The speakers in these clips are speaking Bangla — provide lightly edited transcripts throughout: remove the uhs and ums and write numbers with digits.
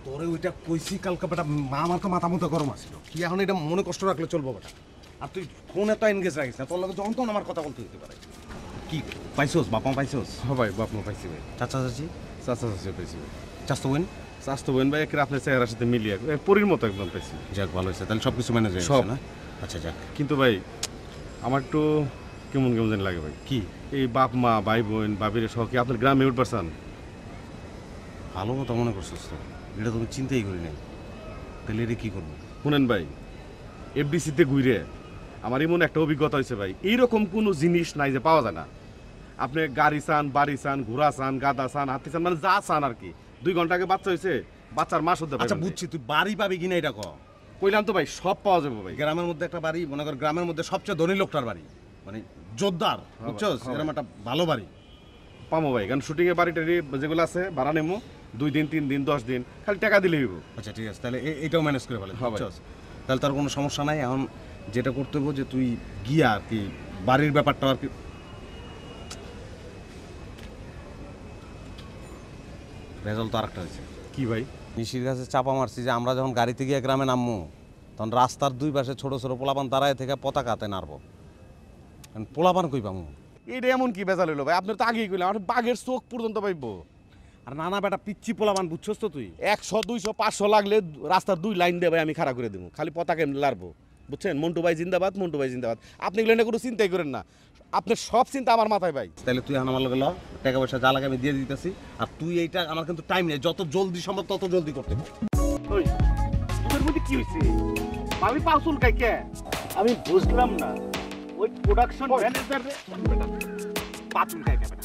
তোরে ওইটা কইছি কালকে বেটা, মা আমার তো মাথা মতো গরম আসছিল। কি এখন এটা মনে কষ্ট রাখলে চলবো বেটা? আর তুই ফোন এত এনগেজ রাখিস না, তোর লগে যখন তখন আমার কথা বলতে হতে পারে। কি পাইছোস? বাপ মা পাইছোস? হ্যাঁ ভাই, বাপ মা পাইছি ভাই। চাচা চাচি? চাচা চাচি পাইছি ভাই। চাস্তো বোন? চাচতো বোন ভাই একের আপনার চেহারার সাথে মিলিয়ে পরীর মতো একদম পাইছি। যাক ভালো হয়েছে, তাহলে সব কিছু ম্যানেজ হয়ে সব। গেছে না? আচ্ছা যাক। কিন্তু ভাই আমার একটু কেমন কেমন জানি লাগে ভাই। কি এই বাপ মা ভাই বোন বাবিরে সহ কি আপনার গ্রামে উঠ পারছেন? ভালো কথা মনে করছিস তো, এটা তুমি চিন্তাই করি নাই। তাহলে এটা কি করবো? শুনেন ভাই, এফডিসিতে ঘুরে আমার এমন একটা অভিজ্ঞতা হয়েছে ভাই, এইরকম কোনো জিনিস নাই যে পাওয়া যায় না। আপনি গাড়ি চান, বাড়ি চান, ঘোড়া চান, গাদা চান, হাতি চান, মানে যা চান আর কি। 2 ঘন্টা আগে বাচ্চা হয়েছে, বাচ্চার মাস হতে আচ্ছা বুঝছি, তুই বাড়ি পাবি কিনা এটা কর। কইলাম তো ভাই, সব পাওয়া যাবে ভাই। গ্রামের মধ্যে একটা বাড়ি, মনে কর গ্রামের মধ্যে সবচেয়ে ধনী লোকটার বাড়ি, মানে জোরদার, বুঝছস? এরকম একটা ভালো বাড়ি পামো ভাই, কারণ শুটিং এর বাড়িটা যেগুলো আছে ভাড়া নেবো 2 দিন 3 দিন 10 দিন, খালি টাকা দিলেই হইব। আচ্ছা ঠিক আছে, তাহলে এইটাও ম্যানেজ করে ফেলে, হ্যাঁ ভাই। বুঝছস? তাহলে তার কোনো সমস্যা নাই। এখন যেটা করতে হবে যে তুই গিয়া আর কি বাড়ির ব্যাপারটা আর কি, রেজাল্ট তো আরেকটা হয়েছে। কি ভাই? নিশির কাছে চাপা মারছি যে আমরা যখন গাড়িতে গিয়ে গ্রামে নামবো, তখন রাস্তার 2 পাশে ছোট ছোট পোলাপান দাঁড়ায় থেকে পতাকা হাতে নাড়বো। পোলাপান কই পামু? এটা এমন কি বেজাল হইলো ভাই? আপনার তো আগেই কইলাম, আমার বাঘের চোখ পর্যন্ত পাইবো। আর নানা বেটা পিচ্ছি পোলাপান, বুঝছস তো তুই? 100 200 500 লাগলে রাস্তার 2 লাইন দিয়ে ভাই আমি খাড়া করে দেবো, খালি পতাকা এমনি লাড়বো। বুঝছেন? মন্টু ভাই জিন্দাবাদ, মন্টু ভাই জিন্দাবাদ। আপনি এগুলো নিয়ে কোনো চিন্তাই করেন না, আপনার সব চিন্তা আমার মাথায় ভাই। তাহলে তুই এখন আমার লগে ল, টাকা পয়সা যা লাগে আমি দিয়ে দিতেছি। আর তুই এইটা, আমার কিন্তু টাইম নেই, যত জলদি সম্ভব তত জলদি করতে হবে। ওই তোদের মধ্যে কি হইছে? আমি পাউসুল কাইকে আমি বুঝলাম না, ওই প্রোডাকশন ম্যানেজার পাতুল কাইকে বেটা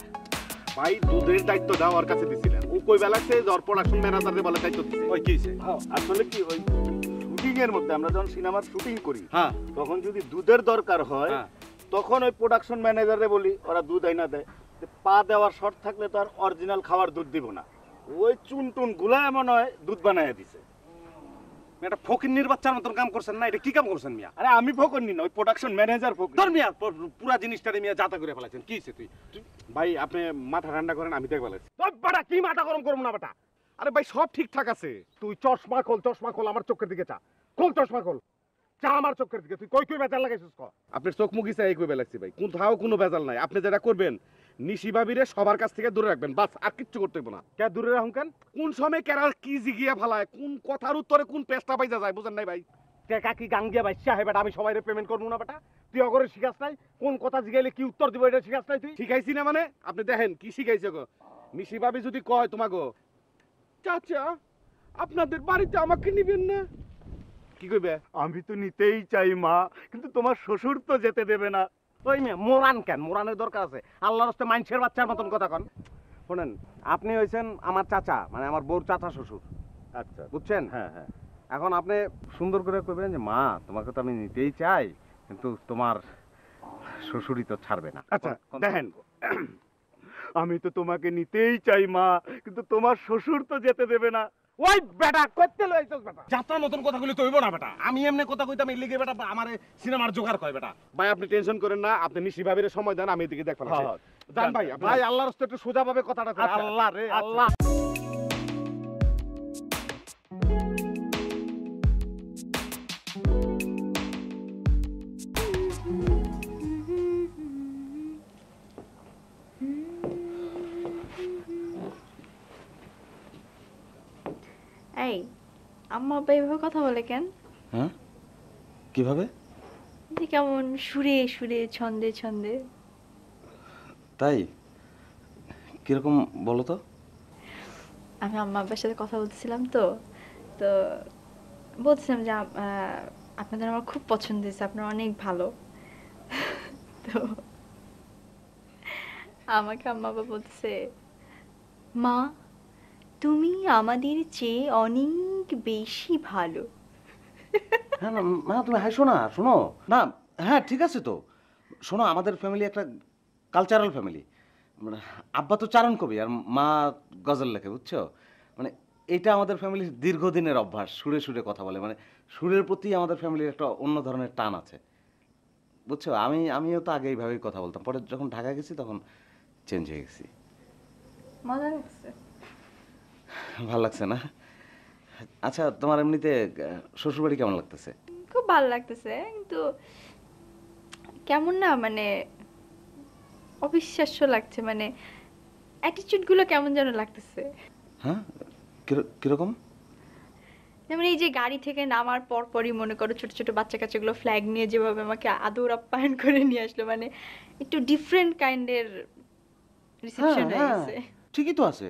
ভাই দুধের দায়িত্ব দাও ওর কাছে দিছিলেন, ও কই বেলাছে জর প্রোডাকশন ম্যানেজারে বলে দায়িত্ব দিছে। ওই কি হইছে? আসলে কি ওই শুটিং এর মধ্যে আমরা যখন সিনেমার শুটিং করি, হ্যাঁ তখন যদি দুধের দরকার হয় হ্যাঁ। তখন ওই প্রোডাকশন ম্যানেজারে বলি, ওরা দুধ আইনা দেয়। যে পা দেওয়ার শর্ট থাকলে তো আর অরিজিনাল খাওয়ার দুধ দিব না, ওই চুন টুন গুলা এমন হয় দুধ বানাইয়া দিছে। একটা ফকিন্নির বাচ্চার মতন কাম করছেন না, এটা কি কাম করছেন মিয়া? আরে আমি ফকরনি না, ওই প্রোডাকশন ম্যানেজার ফকর। তোর মিয়া পুরা জিনিসটারে মিয়া জাতা করে ফেলাইছেন। কি হইছে? তুই ভাই আপনি মাথা ঠান্ডা করেন, আমি দেখে ফেলাইছি। তোর বেটা কি মাথা গরম করব না বেটা? আরে ভাই সব ঠিকঠাক আছে। তুই চশমা খোল, আমার চোখের দিকে চা। খোল চশমা খোল, চা আমার চোখের দিকে। তুই কই কই বেজাল লাগাইছিস ক? আপনার চোখ মুখি চাই কই বেলাইছি ভাই, কোথাও কোনো বেজাল নাই। আপনি যেটা করবেন, নিশি ভাবিরে সবার কাছ থেকে দূরে রাখবেন, বাস আর কিচ্ছু করতে হইব না। কে দূরে রাখুন কেন? কোন সময় কেরা কি জিগিয়া ফেলায়, কোন কথার উত্তরে কোন পেস্টা পাইজা যায়, বুঝেন নাই ভাই? টেকা কি গান গিয়া বাইসা হে বেটা, আমি সবাইরে পেমেন্ট করবো না বেটা। তুই অগরে শিখাস নাই, কোন কথা জিগাইলে কি উত্তর দিব এটা শিখাস নাই তুই? শিখাইছি না মানে? আপনি দেখেন কি শিখাইছে গো। নিশি ভাবি যদি কয় তোমাগো, চাচা আপনাদের বাড়িতে আমাকে নিবেন না, কি কইবে? আমি তো নিতেই চাই মা, কিন্তু তোমার শ্বশুর তো যেতে দেবে না। ওই মেয়ে মোরান কেন? মোরানের দরকার আছে? আল্লাহর রাস্তে মাইনছের বাচ্চার মতন কথা কন। শোনেন, আপনি হইছেন আমার চাচা, মানে আমার বউর চাচা শ্বশুর, আচ্ছা বুঝছেন? হ্যাঁ হ্যাঁ। এখন আপনি সুন্দর করে কইবেন যে মা তোমাকে তো আমি নিতেই চাই, কিন্তু তোমার শ্বশুরই তো ছাড়বে না। আচ্ছা দেখেন, আমি তো তোমাকে নিতেই চাই মা, কিন্তু তোমার শ্বশুর তো যেতে দেবে না। ওই বেটা করতে লইছস বেটা, যাত্রার মতন কথাগুলি কইব না বেটা। আমি এমনি কথা কইতাম এই লিগে বেটা আমারে সিনেমার জোগাড় কয় বেটা। ভাই আপনি টেনশন করেন না, আপনি নিশি ভাবিরে সময় দেন, আমি এদিকে দেখব। হ্যাঁ, জান ভাই, ভাই আল্লাহর রাস্তে একটু সোজা ভাবে কথাটা কই। আচ্ছা, আল্লাহ রে আল্লাহ। এই আম্মা আব্বা এভাবে কথা বলে কেন? হ্যাঁ কিভাবে? যে কেমন সুরে সুরে ছন্দে ছন্দে। তাই কিরকম বলো তো? আমি আম্মা আব্বার সাথে কথা বলতেছিলাম তো তো বলছিলাম যে আপনাদের আমার খুব পছন্দ হয়েছে, আপনারা অনেক ভালো। তো আমাকে আম্মা আব্বা বলতেছে, মা তুমি আমাদের চেয়ে অনেক বেশি ভালো। হ্যাঁ না মা, তুমি হাসো না, শোনো না। হ্যাঁ ঠিক আছে তো, শোনো আমাদের ফ্যামিলি একটা কালচারাল ফ্যামিলি। মানে আব্বা তো চারণ কবি আর মা গজল লেখে, বুঝছো? মানে এটা আমাদের ফ্যামিলির দীর্ঘদিনের অভ্যাস, সুরে সুরে কথা বলে। মানে সুরের প্রতি আমাদের ফ্যামিলির একটা অন্য ধরনের টান আছে, বুঝছো? আমিও তো আগে এইভাবেই কথা বলতাম, পরে যখন ঢাকা গেছি তখন চেঞ্জ হয়ে গেছি। মজা লাগছে? ভালো লাগছে না? আচ্ছা তোমার এমনিতে শ্বশুরবাড়ি কেমন লাগতেছে? খুব ভালো লাগতেছে, কিন্তু কেমন না মানে অবিশ্বাস্য লাগছে, মানে অ্যাটিটিউড গুলো কেমন যেন লাগতেছে। হ্যাঁ, কিরকম? যেমন এই যে গাড়ি থেকে নামার পর পরই মনে করো ছোট ছোট বাচ্চা কাচ্চাগুলো ফ্ল্যাগ নিয়ে যেভাবে আমাকে আদর আপ্যায়ন করে নিয়ে আসলো, মানে একটু ডিফারেন্ট কাইন্ডের রিসেপশন হয়ে হ্যাঁ, গেছে। ঠিকই তো আছে।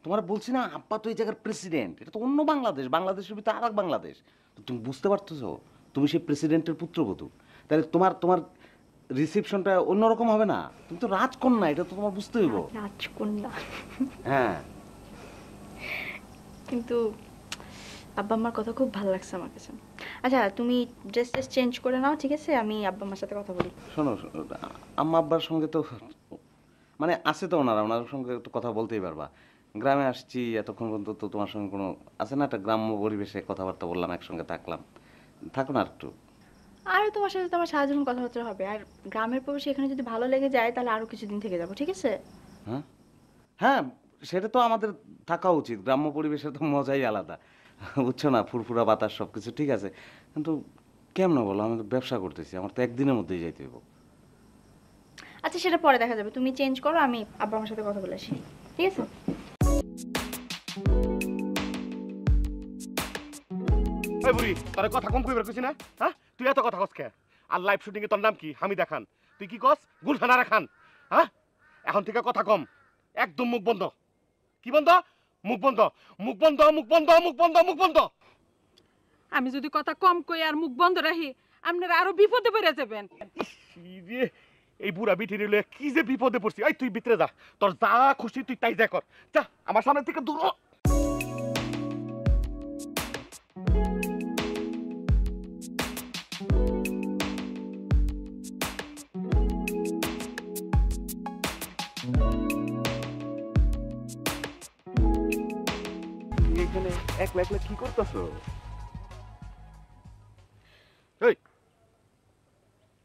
তোমার বলছি না, আব্বা তো এই জায়গার প্রেসিডেন্ট, এটা তো অন্য বাংলাদেশ, বাংলাদেশের ভিতরে আর এক বাংলাদেশ। তো তুমি বুঝতে পারতেছো, তুমি সেই প্রেসিডেন্টের পুত্রবধূ, তাহলে তোমার তোমার রিসেপশনটা অন্যরকম হবে না? তুমি তো রাজকন্যা, এটা তো তোমার বুঝতে হইব। রাজকন্যা। হ্যাঁ, কিন্তু আব্বা আম্মার কথা খুব ভালো লাগছে আমার কাছে। আচ্ছা তুমি ড্রেস ট্রেস চেঞ্জ করে নাও, ঠিক আছে? আমি আব্বা আম্মার সাথে কথা বলি। শোনো, আম্মা আব্বার সঙ্গে তো মানে আছে তো ওনারা, ওনার সঙ্গে একটু কথা বলতেই পারবা। গ্রামে আসছি এতক্ষণ পর্যন্ত, তো তোমার সঙ্গে কোনো আছে না একটা গ্রাম্য পরিবেশে কথাবার্তা বললাম, একসঙ্গে থাকলাম, থাকো না একটু। আর তোমার সাথে তো আমার সারা জীবন কথাবার্তা হবে, আর গ্রামের পরিবেশে এখানে যদি ভালো লেগে যায় তাহলে আরো কিছুদিন থেকে যাবো, ঠিক আছে? হ্যাঁ হ্যাঁ, সেটা তো আমাদের থাকা উচিত, গ্রাম্য পরিবেশের তো মজাই আলাদা, বুঝছো না? ফুরফুরা বাতাস সব কিছু ঠিক আছে, কিন্তু কেমন বলো, আমি তো ব্যবসা করতেছি, আমার তো একদিনের মধ্যেই যাইতে হইব। আচ্ছা সেটা পরে দেখা যাবে, তুমি চেঞ্জ করো, আমি আব্বা আমার সাথে কথা বলে আসি, ঠিক আছে? এই বুড়ি, তোর কথা কম কইবার কইছি না? হ্যাঁ, তুই এত কথা কস কে? আর লাইভ শুটিং এ তোর নাম কি? আমি দেখান। তুই কি কস? গুলখানা রাখান। হ্যাঁ, এখন থেকে কথা কম, একদম মুখ বন্ধ। কি বন্ধ? মুখ বন্ধ, মুখ বন্ধ, মুখ বন্ধ, মুখ বন্ধ, মুখ বন্ধ। আমি যদি কথা কম কই আর মুখ বন্ধ রাখি, আপনারা আরো বিপদে পড়ে যাবেন। কি রে, এই বুড়া বিটি রে কি যে বিপদে পড়ছি। এই তুই ভিতরে যা, তোর যা খুশি তুই তাই যা কর। যা আমার সামনে থেকে দূর হ। এখানে একলা একলা কি করতেছো? এই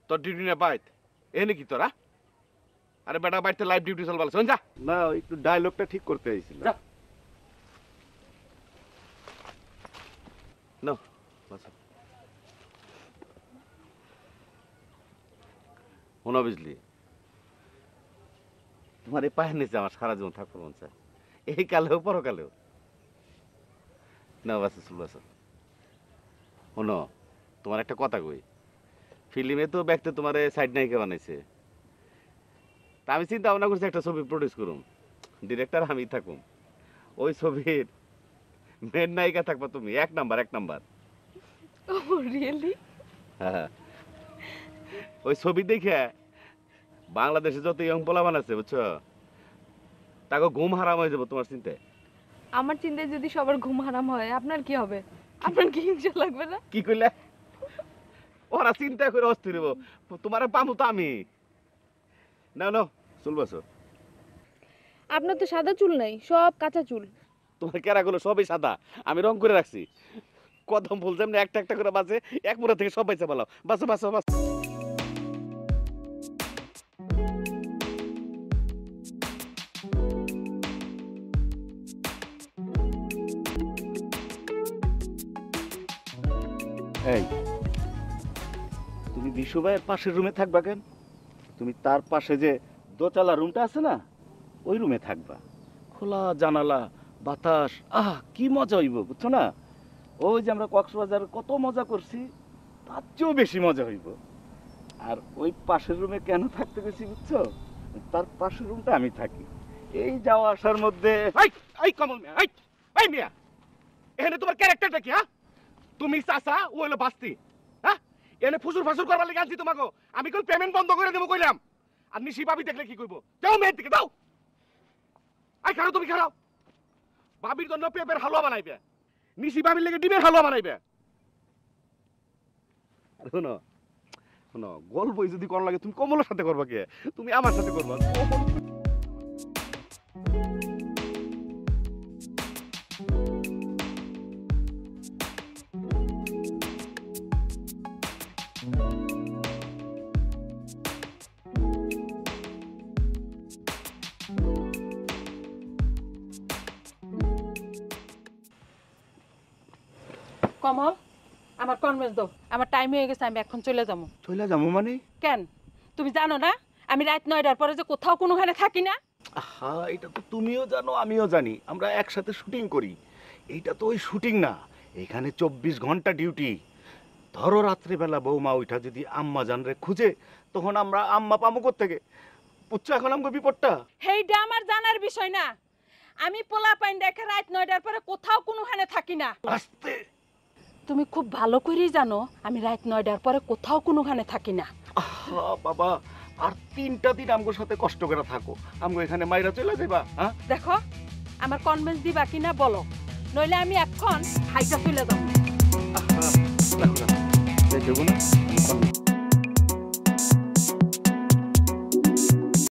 তোর ডিউটি না বাইত এনে কি তোরা? আরে বেটা বাইতে লাইভ ডিউটি চলবা শোন যা। না, একটু ডায়লগটা ঠিক করতে আইছিল। যা। নাও বাসা। শোনো বুঝলি, তোমার এই পায়ের নিচে আমার সারা জীবন থাকবো মন চায়, এই কালেও পরকালেও। না বাসা চল বাসা। শোনো, তোমার একটা কথা কই, ফিল্মে তো ব্যক্তি তোমার সাইড নায়িকা বানাইছে, তা আমি চিন্তা ভাবনা করছি একটা ছবি প্রডিউস করুম, ডিরেক্টর আমি থাকুম, ওই ছবির মেন নায়িকা থাকবা তুমি, এক নাম্বার এক নাম্বার। ও রিয়েলি? হ্যাঁ, ওই ছবি দেখে বাংলাদেশে যত ইয়ং পোলাপান আছে বুঝছো, তাকে ঘুম হারাম হয়ে যাবো তোমার চিন্তায়। আমার চিন্তায় যদি সবার ঘুম হারাম হয়, আপনার কি হবে? আপনার কি হিংসা লাগবে না? কি কইলে? ওরা চিন্তা করে অস্থির হবো, তোমার পামু তো আমি। না না চলবাছো। আপনার তো সাদা চুল নাই, সব কাঁচা চুল। তোমার কেরাগুলো সবই সাদা, আমি রং করে রাখছি। কদম ফুল যেমনি একটা একটা করে বাজে, এক মুড়া থেকে সব বাইছে বলো, বাঁচো বাঁচো বাঁচো। এই, তুমি বিশু ভাইয়ের পাশের রুমে থাকবা কেন? তুমি তার পাশে যে দোতলা রুমটা আছে না, ওই রুমে থাকবা। খোলা জানালা, বাতাস, কি মজা হইব বুঝছো না? ওই যে আমরা কক্সবাজার কত মজা করছি, তার চেয়েও বেশি মজা হইব। আর ওই পাশের রুমে কেন থাকতে গেছি বুঝছো? তার পাশের রুমটা আমি থাকি, এই যাওয়া আসার মধ্যে। এই এই কমল মিয়া, এই মিয়া, এখানে তোমার ক্যারেক্টারটা কি? হ্যাঁ, তুমি চাচা, ও হলো বাস্তি। হ্যাঁ, এনে ফুসুর ফাসুর করবার লেগে আনছি তোমাকে। আমি কোন পেমেন্ট বন্ধ করে দেবো কইলাম। আর নিশি ভাবি দেখলে কি কইবো? যাও মেয়ের দিকে দাও। আই খাও, তুমি খাও। ভাবির জন্য পেঁপের হালুয়া বানাইবে, নিশি ভাবির লেগে ডিমের হালুয়া বানাইবে। আর শোনো শোনো, গল্পই যদি করার লাগে তুমি কমলের সাথে করবা কে? তুমি আমার সাথে করবা। কমল আমার কনভেন্স দাও, আমার টাইম হয়ে গেছে, আমি এখন চলে যাবো। চলে যাবো মানে? কেন তুমি জানো না আমি রাত 9টার পরে যে কোথাও কোনোখানে থাকি না? আহা, এটা তো তুমিও জানো আমিও জানি, আমরা একসাথে শুটিং করি। এইটা তো ওই শুটিং না, এখানে 24 ঘন্টা ডিউটি। ধরো রাত্রিবেলা বৌমা ওইটা যদি আম্মা জানরে খুঁজে, তখন আমরা আম্মা পামু কোত্থেকে? বুঝছো এখন আমাকে বিপদটা? সেইটা আমার জানার বিষয় না। আমি পোলা পাইন দেখে রাত 9টার পরে কোথাও কোনোখানে থাকি না। আস্তে। তুমি খুব ভালো করেই জানো আমি রাত 9টার পরে কোথাও কোনোখানে থাকি না। আহা বাবা, আর 3টা দিন আমগোর সাথে কষ্ট করে থাকো, আমগো এখানে মাইরা চলে যাবা। হ্যাঁ দেখো আমার কনভেন্স দিবা কিনা বলো, নইলে আমি এখন হাইটা চলে যাবো। দেখো না, দেখো না।